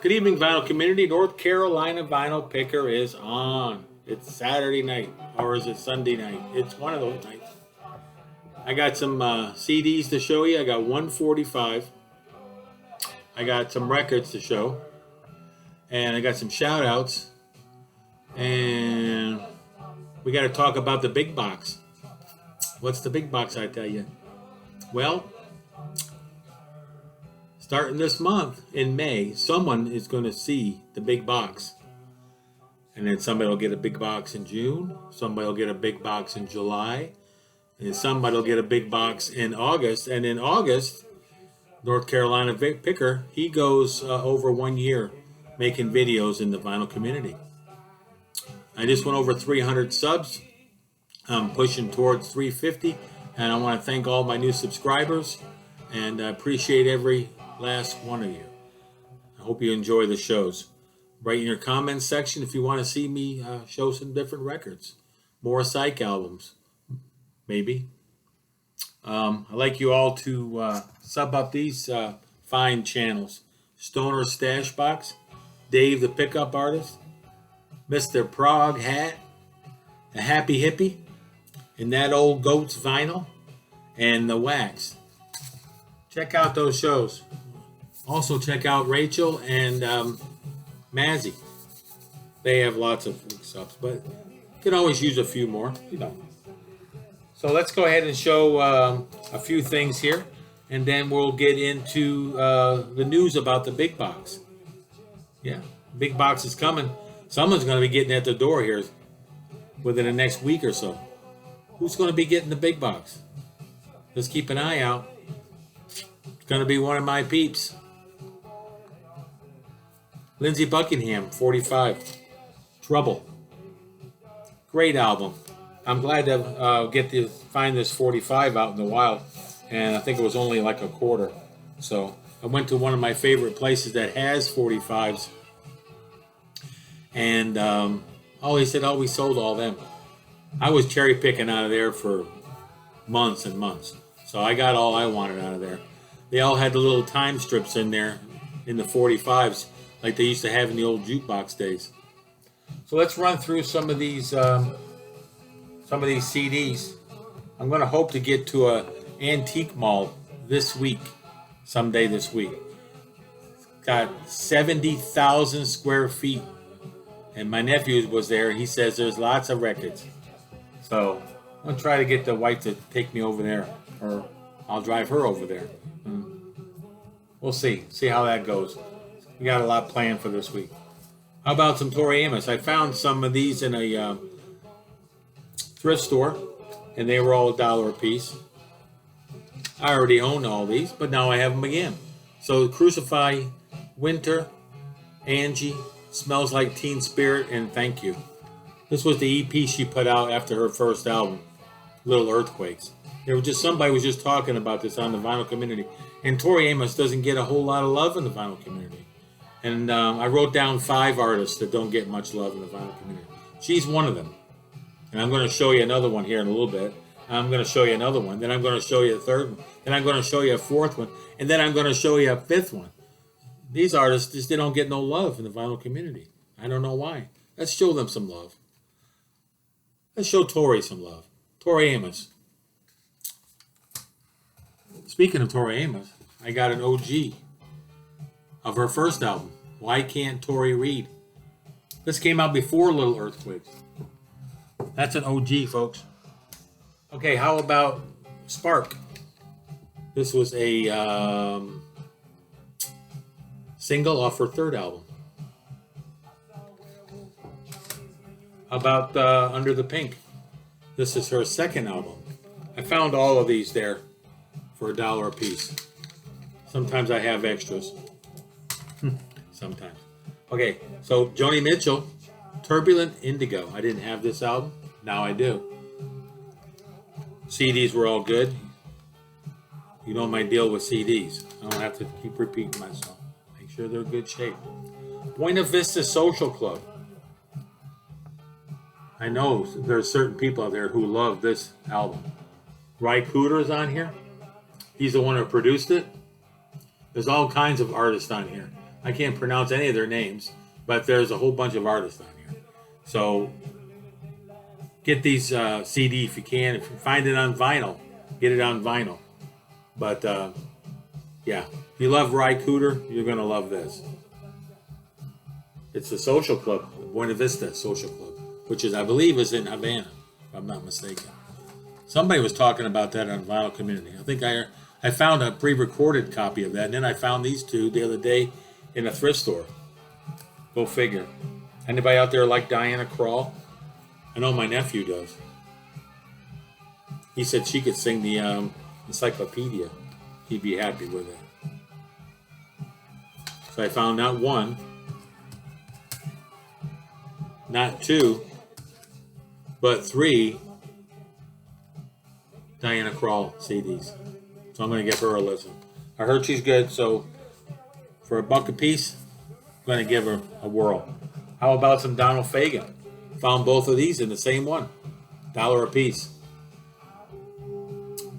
Good evening, vinyl community. North Carolina Vinyl Picker is on. It's Saturday night, or is it Sunday night? It's one of those nights. I got some CDs to show you. I got 145. I got some records to show. And I got some shout-outs. And we got to talk about the big box. What's the big box, I tell you? Well, starting this month in May, someone is going to see the big box. And then somebody will get a big box in June. Somebody will get a big box in July. And somebody will get a big box in August. And in August, North Carolina Picker, he goes over 1 year making videos in the vinyl community. I just went over 300 subs. I'm pushing towards 350. And I want to thank all my new subscribers. And I appreciate every last one of you. I hope you enjoy the shows. Write in your comments section if you want to see me show some different records. More psych albums, maybe. I'd like you all to sub up these fine channels. Stoner Stash Box, Dave the Pickup Artist, Mr. Prague Hat, A Happy Hippie, and That Old Goat's Vinyl, and The Wax. Check out those shows. Also check out Rachel and Mazzy. They have lots of subs, but you can always use a few more, you know. So let's go ahead and show a few things here, and then we'll get into the news about the big box. Yeah, big box is coming. Someone's going to be getting at the door here within the next week or so. Who's going to be getting the big box? Let's keep an eye out. It's going to be one of my peeps. Lindsey Buckingham, 45. Trouble. Great album. I'm glad to get to find this 45 out in the wild. And I think it was only like a quarter. So I went to one of my favorite places that has 45s. And they said, we sold all them. I was cherry picking out of there for months and months. So I got all I wanted out of there. They all had the little time strips in there in the 45s. Like they used to have in the old jukebox days. So let's run through some of these CDs. I'm going to hope to get to a antique mall this week, someday this week. It's got 70,000 square feet, and my nephew was there. He says there's lots of records. So I'm going to try to get the wife to take me over there, or I'll drive her over there. We'll see how that goes. We got a lot planned for this week. How about some Tori Amos? I found some of these in a thrift store, and they were all $1 a piece. I already own all these, but now I have them again. So Crucify, Winter, Angie, Smells Like Teen Spirit, and Thank You. This was the EP she put out after her first album, Little Earthquakes. Somebody was just talking about this on the vinyl community. And Tori Amos doesn't get a whole lot of love in the vinyl community. And I wrote down 5 artists that don't get much love in the vinyl community. She's one of them. And I'm going to show you another one here in a little bit. I'm going to show you another one. Then I'm going to show you a third one. Then I'm going to show you a fourth one. And then I'm going to show you a fifth one. These artists, they don't get no love in the vinyl community. I don't know why. Let's show them some love. Let's show Tori some love. Tori Amos. Speaking of Tori Amos, I got an OG of her first album, Why Can't Tori Read? This came out before Little Earthquakes. That's an OG, folks. Okay, how about Spark? This was a single off her third album. How about Under the Pink? This is her second album. I found all of these there for $1 a piece. Sometimes I have extras. Sometimes. Okay, so Joni Mitchell, Turbulent, Indigo. I didn't have this album. Now I do. CDs were all good. You know my deal with CDs. I don't have to keep repeating myself. Make sure they're in good shape. Buena Vista Social Club. I know there's certain people out there who love this album. Ry Cooder's on here. He's the one who produced it. There's all kinds of artists on here. I can't pronounce any of their names, but there's a whole bunch of artists on here. So get these CD if you can. If you find it on vinyl, get it on vinyl. But yeah, if you love Ry Cooder, you're going to love this. It's the Social Club, Buena Vista Social Club, which is, I believe, is in Havana, if I'm not mistaken. Somebody was talking about that on Vinyl Community. I think I found a pre-recorded copy of that, and then I found these two the other day in a thrift store. Go figure. Anybody out there like Diana Krall? I know my nephew does. He said she could sing the encyclopedia. He'd be happy with it. So I found not one, not two, but three Diana Krall CDs. So I'm going to give her a listen. I heard she's good, so for $1 a piece, I'm going to give her a whirl. How about some Donald Fagan? Found both of these in the same one. $1 a piece.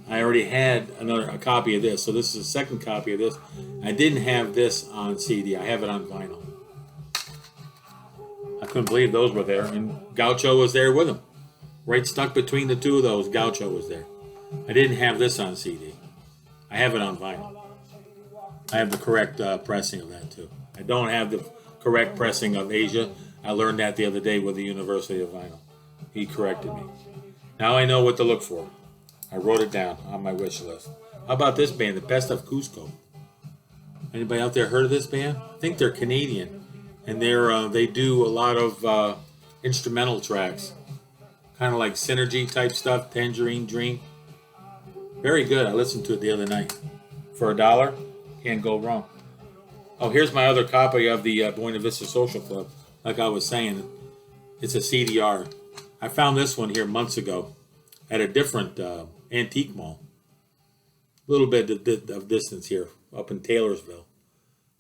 I already had a copy of this, so this is the second copy of this. I didn't have this on CD. I have it on vinyl. I couldn't believe those were there, and Gaucho was there with them. Right stuck between the two of those, Gaucho was there. I didn't have this on CD. I have it on vinyl. I have the correct pressing of that too. I don't have the correct pressing of Asia. I learned that the other day with the University of Vinyl. He corrected me. Now I know what to look for. I wrote it down on my wish list. How about this band, the Best of Cusco? Anybody out there heard of this band? I think they're Canadian, and they do a lot of instrumental tracks, kind of like Synergy type stuff, Tangerine Dream. Very good. I listened to it the other night. For $1, can't go wrong. Oh, here's my other copy of the Buena Vista Social Club. Like I was saying, it's a CDR. I found this one here months ago at a different antique mall. A little bit of distance here, up in Taylorsville.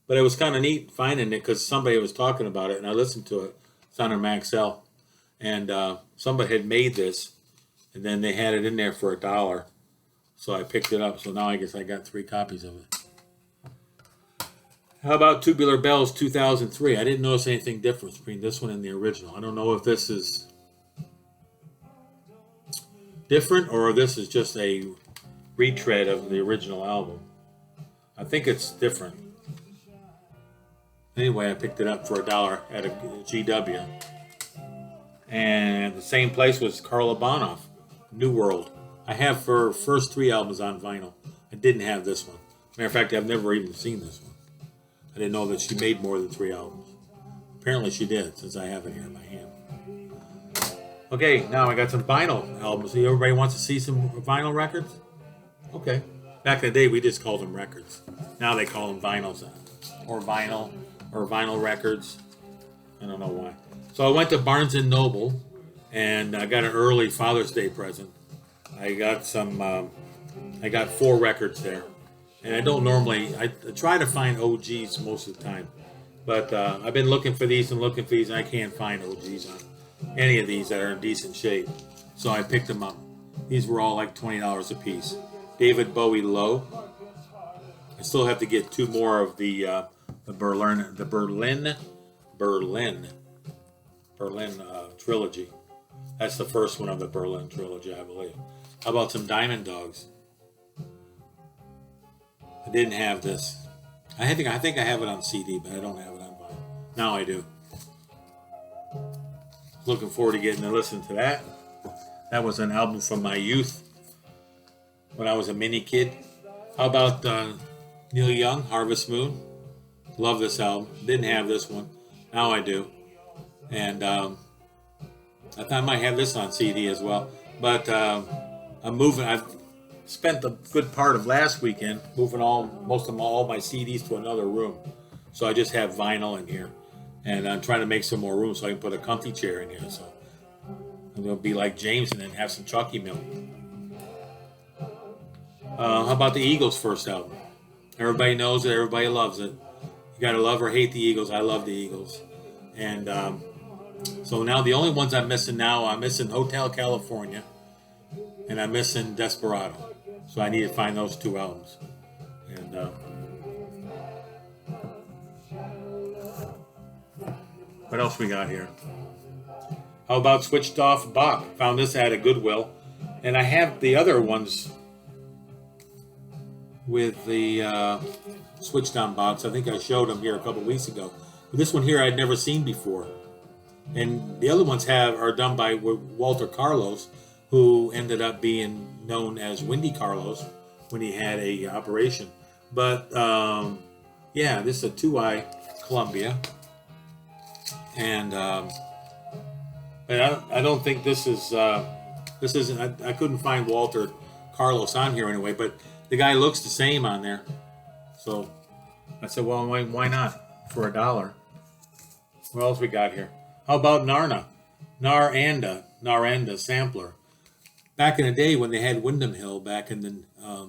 But it was kind of neat finding it because somebody was talking about it, and I listened to it. It's on a Maxell. And somebody had made this, and then they had it in there for $1. So I picked it up. So now I guess I got 3 copies of it. How about Tubular Bells 2003? I didn't notice anything different between this one and the original. I don't know if this is different or this is just a retread of the original album. I think it's different. Anyway, I picked it up for $1 at a GW. And the same place was Carla Bonoff, New World. I have her first 3 albums on vinyl. I didn't have this one. Matter of fact, I've never even seen this one. I didn't know that she made more than 3 albums. Apparently she did, since I have it here in my hand. Okay, now I got some vinyl albums. Everybody wants to see some vinyl records? Okay. Back in the day, we just called them records. Now they call them vinyls. Or vinyl records. I don't know why. So I went to Barnes & Noble, and I got an early Father's Day present. I got 4 records there. And I don't normally, I try to find OGs most of the time. But I've been looking for these, and I can't find OGs on any of these that are in decent shape. So I picked them up. These were all like $20 a piece. David Bowie Low. I still have to get 2 more of the Berlin trilogy. That's the first one of the Berlin trilogy, I believe. How about some Diamond Dogs? I didn't have this. I think I have it on CD, but I don't have it on vinyl. Now I do. Looking forward to getting to listen to that. That was an album from my youth when I was a mini kid. How about Neil Young, Harvest Moon? Love this album. Didn't have this one. Now I do. And I thought I might have this on CD as well. But I'm moving. I've spent a good part of last weekend moving all my CDs to another room. So I just have vinyl in here. And I'm trying to make some more room so I can put a comfy chair in here. So I'm going to be like James and then have some chalky milk. How about the Eagles' first album? Everybody knows it. Everybody loves it. You got to love or hate the Eagles. I love the Eagles. And so now the only ones I'm missing Hotel California. And I'm missing Desperado. So I need to find those 2 albums. And What else we got here? How about Switched Off Bach? Found this at a Goodwill. And I have the other ones with the switched on box. I think I showed them here a couple weeks ago. But this one here I'd never seen before. And the other ones are done by Walter Carlos, who ended up being known as Windy Carlos when he had a operation. But yeah, this is a 2i Columbia. And I don't think this isn't, I couldn't find Walter Carlos on here anyway, but the guy looks the same on there. So I said, well, why not for $1? What else we got here? How about Naranda sampler. Back in the day when they had Windham Hill, back in the, I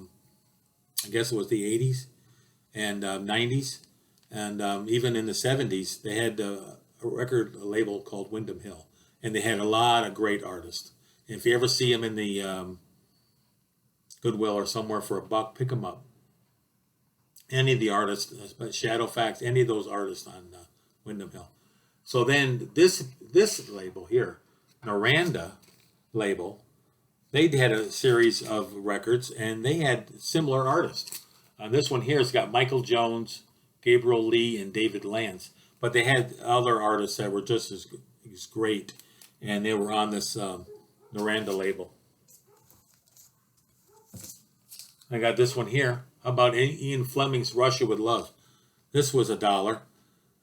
guess it was the 80s and 90s, and even in the 70s, they had a record label called Windham Hill, and they had a lot of great artists. And if you ever see them in the Goodwill or somewhere for $1, pick them up. Any of the artists, Shadowfax, any of those artists on Windham Hill. So then this label here, Naranda label, they had a series of records, and they had similar artists. This one here has got Michael Jones, Gabriel Lee, and David Lance. But they had other artists that were just as great, and they were on this Naranda label. I got this one here. How about Ian Fleming's Russia with Love? This was $1.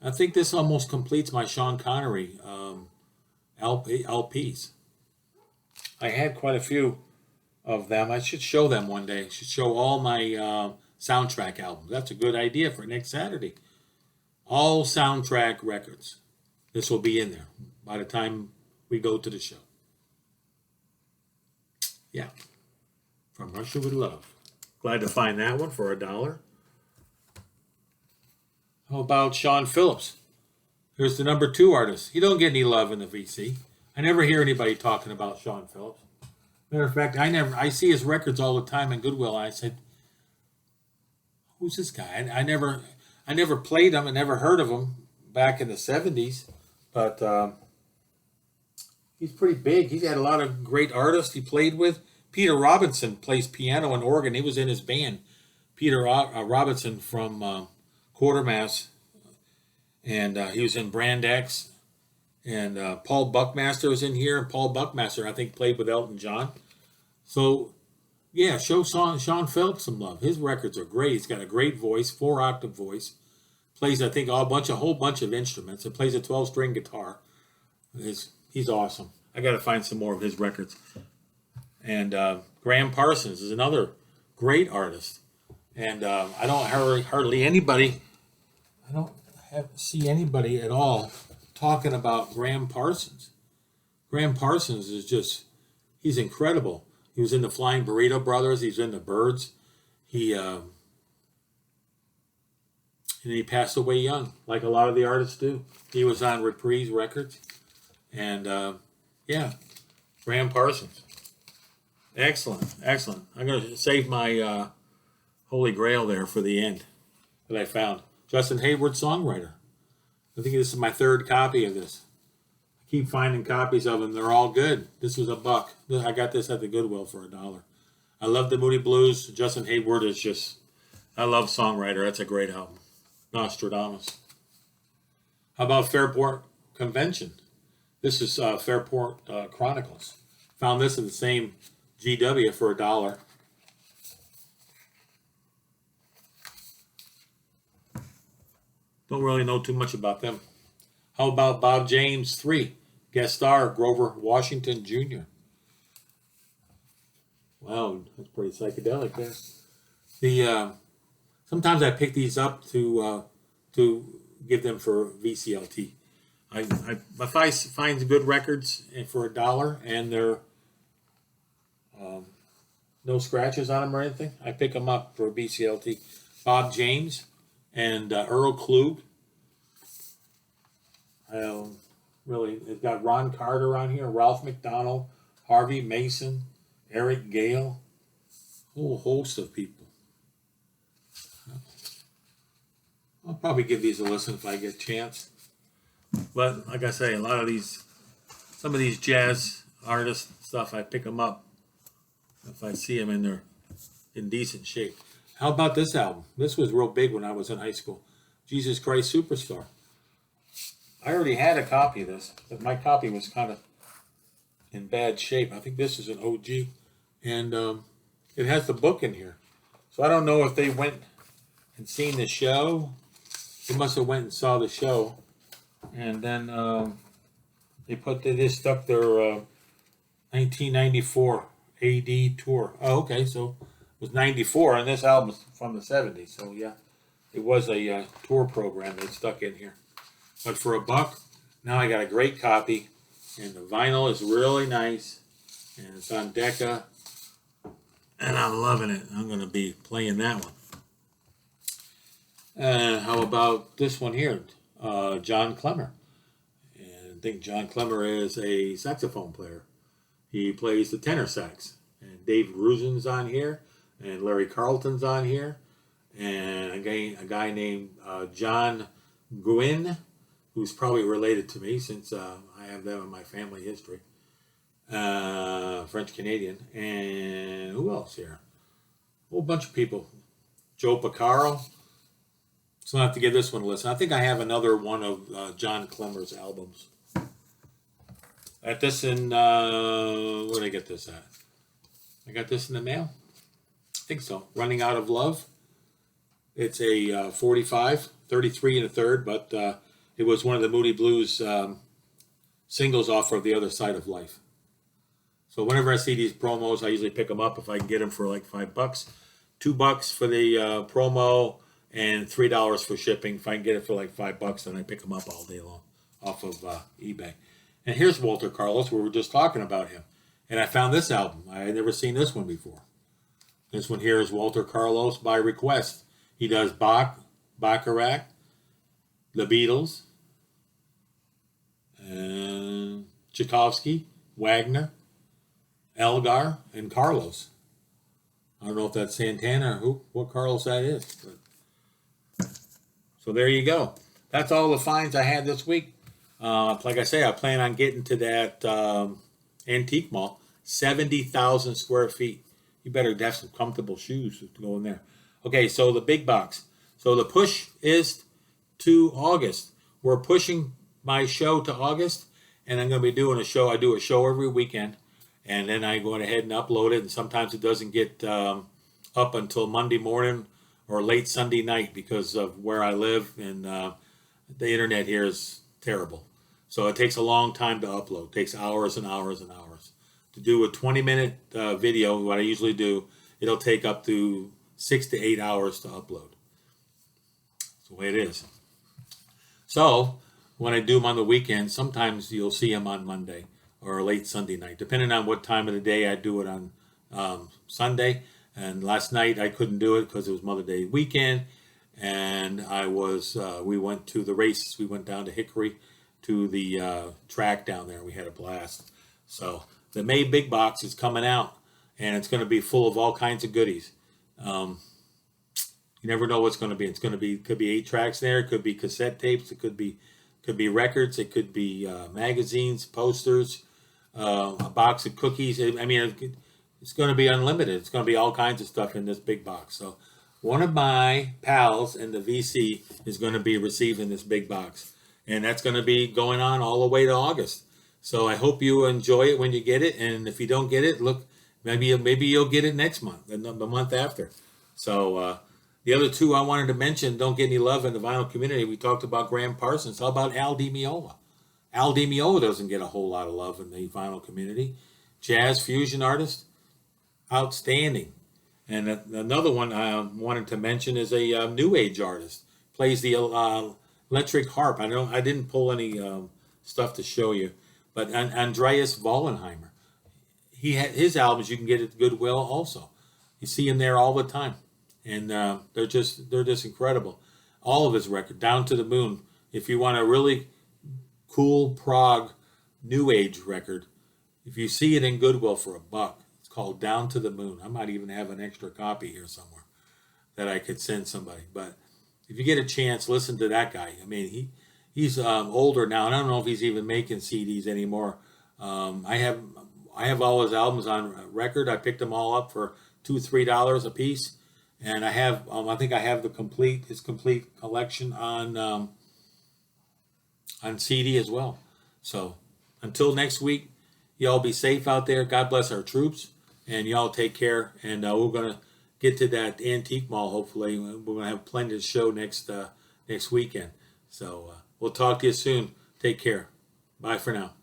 I think this almost completes my Sean Connery LPs. I had quite a few of them. I should show them one day. I should show all my soundtrack albums. That's a good idea for next Saturday. All soundtrack records. This will be in there by the time we go to the show. Yeah. From Russia with Love. Glad to find that one for $1. How about Sean Phillips? Here's the number 2 artist. He don't get any love in the VC. I never hear anybody talking about Sean Phillips. Matter of fact, I see his records all the time in Goodwill. I said, who's this guy? I never played him. I never heard of him back in the 70s. But he's pretty big. He's had a lot of great artists he played with. Peter Robinson plays piano and organ. He was in his band. Peter Robinson from Quartermass. And he was in Brand X. And Paul Buckmaster was in here. And Paul Buckmaster, I think, played with Elton John. So, yeah, show Sean Phillips some love. His records are great. He's got a great voice, 4-octave voice. Plays, I think, a whole bunch of instruments. And plays a 12-string guitar. He's awesome. I got to find some more of his records. And Graham Parsons is another great artist. And I don't hardly anybody. I don't see anybody at all talking about Graham Parsons. Graham Parsons is he's incredible. He was in the Flying Burrito Brothers. He's in the Byrds. And he passed away young, like a lot of the artists do. He was on Reprise Records. And yeah, Graham Parsons. Excellent, excellent. I'm going to save my Holy Grail there for the end that I found. Justin Hayward, songwriter. I think this is my 3rd copy of this. I keep finding copies of them. They're all good. This was $1. I got this at the Goodwill for $1. I love the Moody Blues. Justin Hayward is I love Songwriter. That's a great album. Nostradamus. How about Fairport Convention? This is Fairport Chronicles. Found this in the same GW for $1. Don't really know too much about them. How about Bob James 3? Guest star Grover Washington Jr. Wow, that's pretty psychedelic there. Sometimes I pick these up to give them for VCLT. If I find good records for $1 and they're no scratches on them or anything, I pick them up for VCLT. Bob James and Earl Klug. It's got Ron Carter on here, Ralph McDonald, Harvey Mason, Eric Gale, a whole host of people. I'll probably give these a listen if I get a chance. But like I say, some of these jazz artist stuff, I pick them up if I see them and they're in decent shape. How about this album? This was real big when I was in high school. Jesus Christ Superstar. I already had a copy of this, but my copy was kind of in bad shape. I think this is an OG, and it has the book in here. So I don't know if they went and seen the show. They must have went and saw the show, and then they stuck their 1994 AD tour. Oh, okay, so it was 94, and this album's from the 70s. So yeah, it was a tour program they stuck in here. But for $1, now I got a great copy, and the vinyl is really nice, and it's on Decca, and I'm loving it. I'm going to be playing that one. How about this one here? John Clemmer. And I think John Clemmer is a saxophone player. He plays the tenor sax. And Dave Gruzin's on here, and Larry Carlton's on here, and a guy named John Gwynn, who's probably related to me since I have them in my family history. French Canadian. And who else here? A whole bunch of people. Joe Porcaro. So I'll have to give this one a listen. I think I have another one of John Clemmer's albums. At this in, where did I get this at? I got this in the mail? I think so. Running Out of Love. It's a 45, 33 and a third, but it was one of the Moody Blues singles off of The Other Side of Life. So whenever I see these promos, I usually pick them up if I can get them for like $5. $2 for the promo and $3 for shipping. If I can get it for like $5, then I pick them up all day long off of eBay. And here's Walter Carlos. We were just talking about him. And I found this album. I had never seen this one before. This one here is Walter Carlos by request. He does Bach, Bacharach, The Beatles, and Tchaikovsky, Wagner, Elgar, and Carlos. I don't know if that's Santana or what Carlos that is. But. So there you go. That's all the finds I had this week. Like I say, I plan on getting to that antique mall. 70,000 square feet. You better have some comfortable shoes to go in there. Okay, so the big box. So the push is to August. We're pushing my show to August, and I'm going to be doing a show. I do a show every weekend, and then I go ahead and upload it, and sometimes it doesn't get up until Monday morning or late Sunday night because of where I live, and the internet here is terrible. So it takes a long time to upload. It takes hours and hours and hours. To do a 20-minute video, what I usually do, it'll take up to 6 to 8 hours to upload. That's the way it is. So when I do them on the weekend, sometimes you'll see them on Monday or late Sunday night, depending on what time of the day I do it on Sunday. And last night I couldn't do it because it was Mother Day weekend, and we went to the races. We went down to Hickory to the track down there. We had a blast. So the May Big Box is coming out, and it's going to be full of all kinds of goodies. You never know what's going to be. Could be 8 tracks there. It could be cassette tapes. It could be records. It could be magazines, posters, a box of cookies. I mean, it's going to be unlimited. It's going to be all kinds of stuff in this big box. So one of my pals in the VC is going to be receiving this big box, and that's going to be going on all the way to August. So I hope you enjoy it when you get it, and if you don't get it, look, maybe you'll get it next month, the month after. So the other two I wanted to mention don't get any love in the vinyl community. We talked about Graham Parsons. How about Al Di Meola? Al Di Meola doesn't get a whole lot of love in the vinyl community. Jazz fusion artist, outstanding. And another one I wanted to mention is a new age artist. Plays the electric harp. I didn't pull any stuff to show you, but Andreas Ballenheimer. His albums you can get at Goodwill also. You see him there all the time, and they're just incredible. All of his record, Down to the Moon. If you want a really cool prog new age record, if you see it in Goodwill for $1, it's called Down to the Moon. I might even have an extra copy here somewhere that I could send somebody. But if you get a chance, listen to that guy. I mean, He's older now, and I don't know if he's even making CDs anymore. I have all his albums on record. I picked them all up for $2-3 a piece, and I think I have his complete collection on CD as well. So until next week, y'all be safe out there. God bless our troops, and y'all take care. And we're gonna get to that antique mall. Hopefully, we're gonna have plenty to show next weekend. So we'll talk to you soon. Take care. Bye for now.